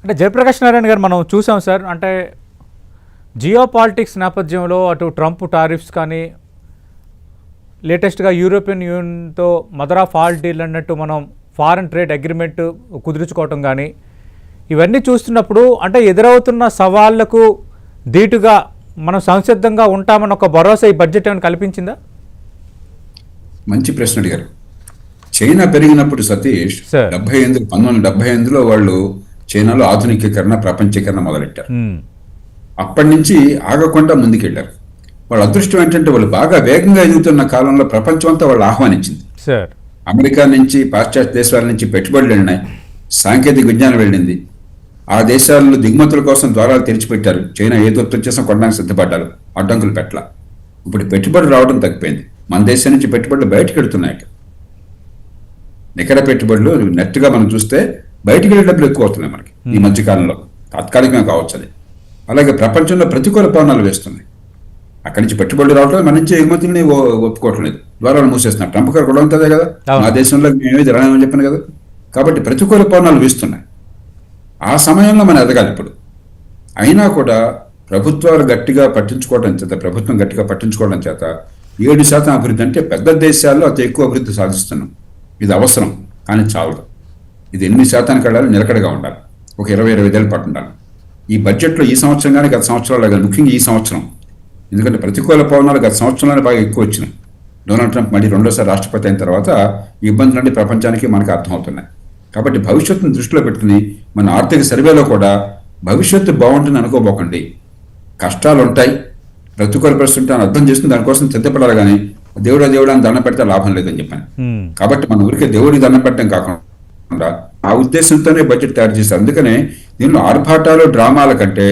అంటే జయప్రకాష్ నారాయణ గారు మనం చూసాం సార్, అంటే జియో పాలిటిక్స్ నేపథ్యంలో అటు ట్రంప్ టారిఫ్స్ కానీ, లేటెస్ట్గా యూరోపియన్ యూనియన్తో మదర్ ఆఫ్ ఆల్ డీల్ అన్నట్టు మనం ఫారెన్ ట్రేడ్ అగ్రిమెంట్ కుదుర్చుకోవటం కానీ, ఇవన్నీ చూస్తున్నప్పుడు అంటే ఎదురవుతున్న సవాళ్లకు ధీటుగా మనం సంసిద్ధంగా ఉంటామని ఒక భరోసా ఈ బడ్జెట్ ఏమైనా కల్పించిందా? మంచి ప్రశ్న అడిగారు. చైనా పెరిగినప్పుడు సతీష్ 1978లో వాళ్ళు చైనాలో ఆధునికీకరణ, ప్రపంచీకరణ మొదలెట్టారు. అప్పటి నుంచి ఆగకుండా ముందుకెళ్లారు. వాళ్ళ అదృష్టం ఏంటంటే వాళ్ళు బాగా వేగంగా ఎదుగుతున్న కాలంలో ప్రపంచం అంతా వాళ్ళు ఆహ్వానించింది. అమెరికా నుంచి, పాశ్చాత్య దేశాల నుంచి పెట్టుబడులు వెళ్ళినాయి, సాంకేతిక విజ్ఞానం వెళ్ళింది. ఆ దేశాల్లో దిగుమతుల కోసం ద్వారాలు తెరిచిపెట్టారు. చైనా ఏ దొత్తు చేసిన కొనడానికి సిద్ధపడ్డారు, అడ్డంకులు పెట్టల. ఇప్పుడు పెట్టుబడులు రావడం తగ్గిపోయింది. మన దేశం నుంచి పెట్టుబడులు బయటకు వెళుతున్నాయి. నికర పెట్టుబడులు నెట్గా మనం చూస్తే బయటికి వెళ్ళే డబ్బులు ఎక్కువ అవుతున్నాయి మనకి ఈ మధ్యకాలంలో. తాత్కాలికంగా కావచ్చు అది. అలాగే ప్రపంచంలో ప్రతికూల పవనాలు వేస్తున్నాయి. అక్కడి నుంచి పెట్టుబడులు రావట్లేదు, మన నుంచి ఎగుమతుల్ని ఒప్పుకోవట్లేదు, ద్వారాలు మూసేస్తున్నారు. ట్రంప్ గారు కూడా ఉంటుందే కదా, మా దేశంలో మేమేది రాని చెప్పాను కదా. కాబట్టి ప్రతికూల పవనాలు వీస్తున్నాయి. ఆ సమయంలో మనం ఎదగాలి ఇప్పుడు. అయినా కూడా ప్రభుత్వం గట్టిగా పట్టించుకోవడం చేత 7% అభివృద్ధి అంటే పెద్ద దేశాల్లో అతి ఎక్కువ అభివృద్ధి సాధిస్తున్నాం. ఇది అవసరం, కానీ చాలదు. ఇది 8% వెళ్ళాలి, నిలకడగా ఉండాలి. ఒక 20-25 ఏళ్ళు పట్టుండాలి. ఈ బడ్జెట్లో ఈ సంవత్సరం కానీ గత సంవత్సరాలు కానీ, ముఖ్యంగా ఈ సంవత్సరం, ఎందుకంటే ప్రతికూల పవనాలు గత సంవత్సరంలోనే బాగా ఎక్కువ వచ్చినాయి. డొనాల్డ్ ట్రంప్ మళ్ళీ రెండోసారి రాష్ట్రపతి అయిన తర్వాత ఈ ఇబ్బందులన్నీ ప్రపంచానికి మనకు అర్థమవుతున్నాయి. కాబట్టి భవిష్యత్తును దృష్టిలో పెట్టుకుని మన ఆర్థిక సర్వేలో కూడా భవిష్యత్తు బాగుంటుంది అనుకోబోకండి. కష్టాలు ఉంటాయి, ప్రతికూల పరిస్థితి ఉంటాయని అర్థం చేసుకుని దానికోసం సిద్ధపడాలి. కానీ దేవుడు అని దండం పెడితే లాభం లేదని చెప్పాను. కాబట్టి మన ఊరికే దేవుడికి దండం పెట్టడం కాకుండా ఆ ఉద్దేశంతోనే బడ్జెట్ తయారు చేశారు. అందుకనే దీనిలో ఆర్భాటాలు, డ్రామాల కంటే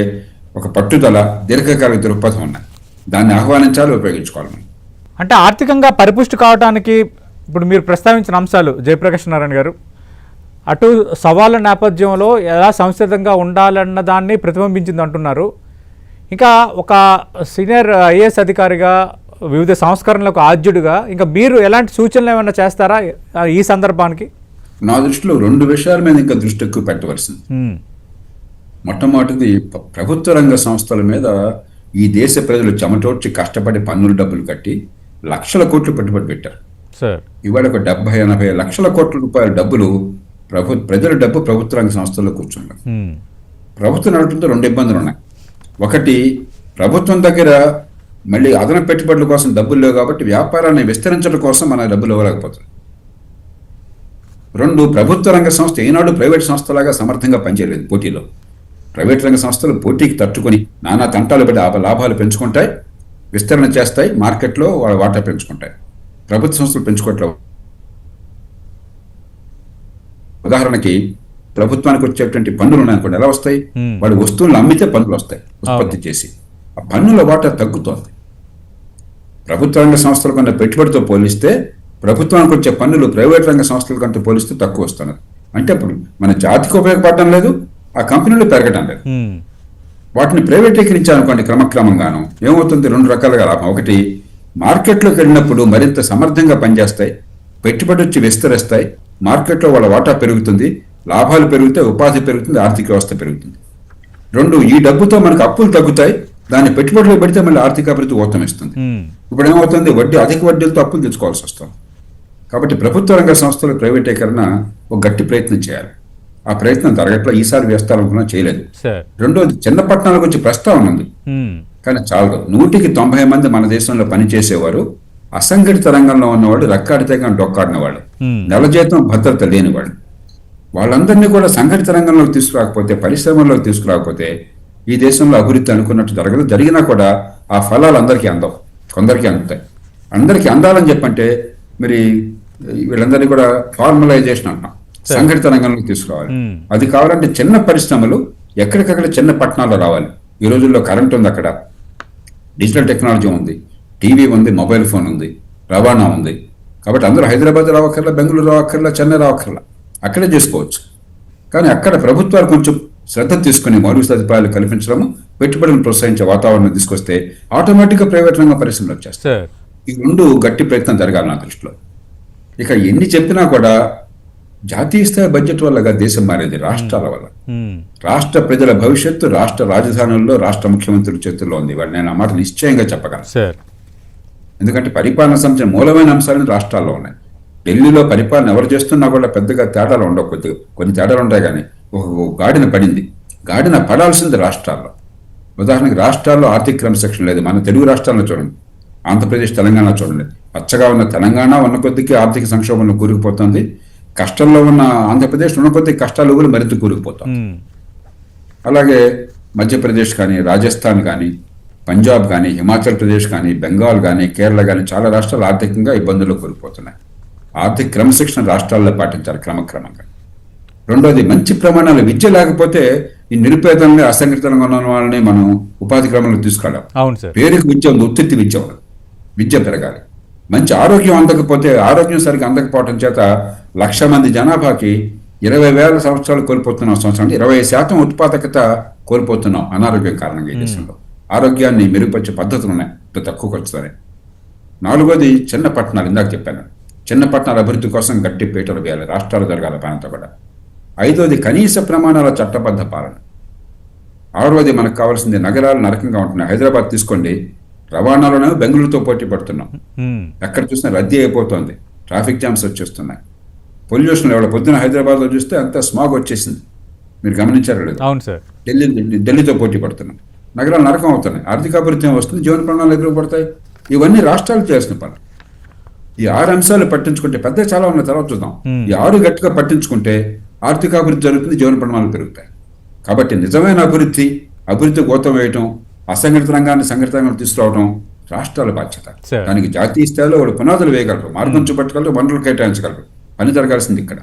ఒక పట్టుదల, దీర్ఘకాలిక దృక్పథం ఉన్నాయి. దాన్ని ఆహ్వానించాలి, ఉపయోగించుకోవాలి మనం. అంటే ఆర్థికంగా పరిపుష్టి కావడానికి ఇప్పుడు మీరు ప్రస్తావించిన అంశాలు జయప్రకాష్ నారాయణ గారు, అటు సవాళ్ళ నేపథ్యంలో ఎలా సంసిద్ధంగా ఉండాలన్న దాన్ని ప్రతిబింబించింది అంటున్నారు. ఇంకా ఒక సీనియర్ ఐఏఎస్ అధికారిగా, వివిధ సంస్కరణలకు ఆద్యుడిగా ఇంకా మీరు ఎలాంటి సూచనలు ఏమైనా చేస్తారా ఈ సందర్భానికి? నా దృష్టిలో 2 విషయాల మీద ఇంకా దృష్టి ఎక్కువ పెట్టవలసింది. మొట్టమొదటిది ప్రభుత్వ రంగ సంస్థల మీద ఈ దేశ ప్రజలు చెమటోడ్చి కష్టపడి పన్నుల డబ్బులు కట్టి లక్షల కోట్లు పెట్టుబడి పెట్టారు. ఇవాళ ఒక 70-80 లక్షల కోట్ల రూపాయల డబ్బులు ప్రజల డబ్బు ప్రభుత్వ రంగ సంస్థల్లో కూర్చున్నారు. ప్రభుత్వం నడపడంతో 2 ఇబ్బందులు ఉన్నాయి. ఒకటి, ప్రభుత్వం దగ్గర మళ్ళీ అదనపు పెట్టుబడుల కోసం డబ్బులు లేవు కాబట్టి వ్యాపారాన్ని విస్తరించడం కోసం మన డబ్బులు ఇవ్వలేకపోతుంది. 2, ప్రభుత్వ రంగ సంస్థ ఏనాడు ప్రైవేట్ సంస్థలాగా సమర్థంగా పనిచేయలేదు పోటీలో. ప్రైవేట్ రంగ సంస్థలు పోటీకి తట్టుకొని నానా తంటాలు పెట్టి లాభాలు పెంచుకుంటాయి, విస్తరణ చేస్తాయి, మార్కెట్లో వాళ్ళ వాటా పెంచుకుంటాయి. ప్రభుత్వ సంస్థలు పెంచుకోవట్లేదు. ఉదాహరణకి ప్రభుత్వానికి వచ్చేటువంటి పన్నులు ఉన్నాయనుకోండి, ఎలా వస్తాయి? వాడి వస్తువులను అమ్మితే పన్నులు వస్తాయి ఉత్పత్తి చేసి. ఆ పన్నుల వాటా తగ్గుతోంది. ప్రభుత్వ రంగ సంస్థల కన్నా పెట్టుబడితో పోలిస్తే ప్రభుత్వానికి వచ్చే పన్నులు ప్రైవేట్ రంగ సంస్థల కంటే పోలిస్తే తక్కువ వస్తున్నది. అంటే ఇప్పుడు మన జాతికి ఉపయోగపడటం లేదు, ఆ కంపెనీలు పెరగటం లేదు. వాటిని ప్రైవేటీకరించాలనుకోండి క్రమక్రమంగాను ఏమవుతుంది? 2 రకాలుగా లాభం. ఒకటి, మార్కెట్లోకి వెళ్ళినప్పుడు మరింత సమర్థంగా పనిచేస్తాయి, పెట్టుబడి వచ్చి విస్తరిస్తాయి, మార్కెట్లో వాళ్ళ వాటా పెరుగుతుంది, లాభాలు పెరుగుతాయి, ఉపాధి పెరుగుతుంది, ఆర్థిక వ్యవస్థ పెరుగుతుంది. 2, ఈ డబ్బుతో మనకు అప్పులు తగ్గుతాయి, దాన్ని పెట్టుబడిలో పెడితే మళ్ళీ ఆర్థిక అభివృద్ధి ఊతమిస్తుంది. ఇప్పుడు ఏమవుతుంది? అధిక వడ్డీలతో అప్పులు తెచ్చుకోవాల్సి వస్తుంది. కాబట్టి ప్రభుత్వ రంగ సంస్థల ప్రైవేటీకరణ ఒక గట్టి ప్రయత్నం చేయాలి. ఆ ప్రయత్నం జరగట్లా, ఈసారి వేస్తారనుకున్నా చేయలేదు. 2వది, చిన్న పట్టణాలకు వచ్చి ప్రస్తావన ఉంది కానీ చాలదు. 190 మంది మన దేశంలో పనిచేసేవారు అసంఘటిత రంగంలో ఉన్నవాళ్ళు, రక్కాడితే కానీ డొక్కాడిన వాళ్ళు, నెల జీతం భద్రత లేని వాళ్ళు, వాళ్ళందరినీ కూడా సంఘటిత రంగంలోకి తీసుకురాకపోతే, పరిశ్రమల్లోకి తీసుకురాకపోతే ఈ దేశంలో అభివృద్ధి అనుకున్నట్టు జరగదు. జరిగినా కూడా ఆ ఫలాలు అందరికీ అందవు, కొందరికి అందుతాయి. అందరికీ అందాలని చెప్పంటే మరి వీళ్ళందరినీ కూడా ఫార్మలైజేషన్ అంటాం, సంఘటిత రంగంలోకి తీసుకురావాలి. అది కావాలంటే చిన్న పరిశ్రమలు ఎక్కడికక్కడ చిన్న పట్టణాల్లో రావాలి. ఈ రోజుల్లో కరెంట్ ఉంది, అక్కడ డిజిటల్ టెక్నాలజీ ఉంది, టీవీ ఉంది, మొబైల్ ఫోన్ ఉంది, రవాణా ఉంది. కాబట్టి అందరూ హైదరాబాద్ రావక్కర్లా, బెంగళూరు రావక్కర్లా, చెన్నై రావక్కర్లా, అక్కడే చేసుకోవచ్చు. కానీ అక్కడ ప్రభుత్వాలు కొంచెం శ్రద్ధ తీసుకుని మౌలిక సదుపాయాలు కల్పించడము, పెట్టుబడులను ప్రోత్సహించే వాతావరణం తీసుకొస్తే ఆటోమేటిక్గా ప్రైవేట్ రంగ పరిశ్రమలు వచ్చేస్తాయి. ఈ 2 గట్టి ప్రయత్నం జరగాలి నా దృష్టిలో. ఇక ఎన్ని చెప్పినా కూడా జాతీయ స్థాయి బడ్జెట్ వల్లగా దేశం మారేది, రాష్ట్రాల వల్ల. ఉమ్, రాష్ట్ర ప్రజల భవిష్యత్తు రాష్ట్ర రాజధానుల్లో రాష్ట్ర ముఖ్యమంత్రుల చేతుల్లో ఉంది. వాడు నేను ఆ మాట నిశ్చయంగా చెప్పగలను. సార్ ఎందుకంటే పరిపాలన సంబంధించిన మూలమైన అంశాలను రాష్ట్రాల్లో ఉన్నాయి. ఢిల్లీలో పరిపాలన ఎవరు చేస్తున్నా కూడా పెద్దగా తేడాలు ఉండవు, కొన్ని తేడాలు ఉంటాయి, కానీ ఒక గాడిన పడింది. గాడిన పడాల్సింది రాష్ట్రాల్లో. ఉదాహరణకి రాష్ట్రాల్లో ఆర్థిక క్రమశిక్షణ లేదు. మన తెలుగు రాష్ట్రాల్లో చూడండి, ఆంధ్రప్రదేశ్, తెలంగాణ చూడండి. పచ్చగా ఉన్న తెలంగాణ ఉన్న కొద్దికి ఆర్థిక సంక్షోభంలో కూరుకుపోతుంది. కష్టంలో ఉన్న ఆంధ్రప్రదేశ్ ఉన్న కొద్ది కష్టాలు కూడా మరింత కూరుకుపోతాం. ఉమ్, అలాగే మధ్యప్రదేశ్ కానీ, రాజస్థాన్ కానీ, పంజాబ్ కానీ, హిమాచల్ ప్రదేశ్ కానీ, బెంగాల్ కానీ, కేరళ కానీ చాలా రాష్ట్రాలు ఆర్థికంగా ఇబ్బందుల్లో కూరుకుపోతున్నాయి. ఆర్థిక క్రమశిక్షణ రాష్ట్రాల్లో పాటించాలి క్రమక్రమంగా. రెండోది, మంచి ప్రమాణాల విద్య లేకపోతే ఈ నిరుపేదల్ని, అసంఘటితంగా ఉన్న వాళ్ళని మనం ఉపాధి క్రమంలో తీసుకెళ్ళాం. అవును సార్. పేరుకి విద్య ఉంది, ఉత్తిత్తి విద్య ఉండదు. విద్య పెరగాలి. మంచి ఆరోగ్యం అందకపోతే, ఆరోగ్యం సరిగ్గా అందకపోవడం చేత 1,00,000 మంది జనాభాకి 20,000 సంవత్సరాలు కోల్పోతున్నాం. సంవత్సరానికి 20% ఉత్పాదకత కోల్పోతున్నాం అనారోగ్యం కారణంగా ఈ దేశంలో. ఆరోగ్యాన్ని మెరుగుపరిచే పద్ధతులు ఉన్నాయి, తక్కువ ఖర్చుతోనే. నాలుగోది, చిన్న పట్టణాలు. ఇందాక చెప్పాను, చిన్న పట్టణాల అభివృద్ధి కోసం గట్టి పీటలు వేయాలి, రాష్ట్రాలు జరగాలి పనంతా కూడా. ఐదోది, కనీస ప్రమాణాల చట్టబద్ధ పాలన. ఆరోది, మనకు కావాల్సింది నగరాలు నరకంగా ఉంటున్నాయి. హైదరాబాద్ తీసుకోండి, రవాణాలోనే బెంగళూరుతో పోటీ పడుతున్నాం. ఉమ్, ఎక్కడ చూసినా రద్దీ అయిపోతుంది, ట్రాఫిక్ జామ్స్ వచ్చేస్తున్నాయి. పొల్యూషన్ ఎవడ పొద్దున హైదరాబాద్లో చూస్తే అంతా స్మాగ్ వచ్చేసింది, మీరు గమనించారో లేదు? అవును సార్. ఢిల్లీతో పోటీ పడుతున్నాం. నగరాలు నరకం అవుతున్నాయి. ఆర్థికాభివృద్ధి వస్తుంది, జీవన ప్రమాణాలు ఎదురుపడతాయి. ఇవన్నీ రాష్ట్రాలు చేయాల్సిన పని. ఈ 6 అంశాలు పట్టించుకుంటే, పెద్ద చాలా ఉన్న తర్వాత చూద్దాం. ఈ 6 గట్టిగా పట్టించుకుంటే ఆర్థికాభివృద్ధి జరుగుతుంది, జీవన ప్రమాణాలు పెరుగుతాయి. కాబట్టి నిజమైన అభివృద్ధి గోతం వేయటం, అసంఘటిత రంగాన్ని సంఘటిత రంగాన్ని తీసుకురావడం రాష్ట్రాల బాధ్యత. Sure. దానికి జాతీయ స్థాయిలో వాడు పునాదులు వేయగలరు, మార్గం చూపెట్టగలరు, వనరులు కేటాయించగలరు. పని జరగాల్సింది ఇక్కడ.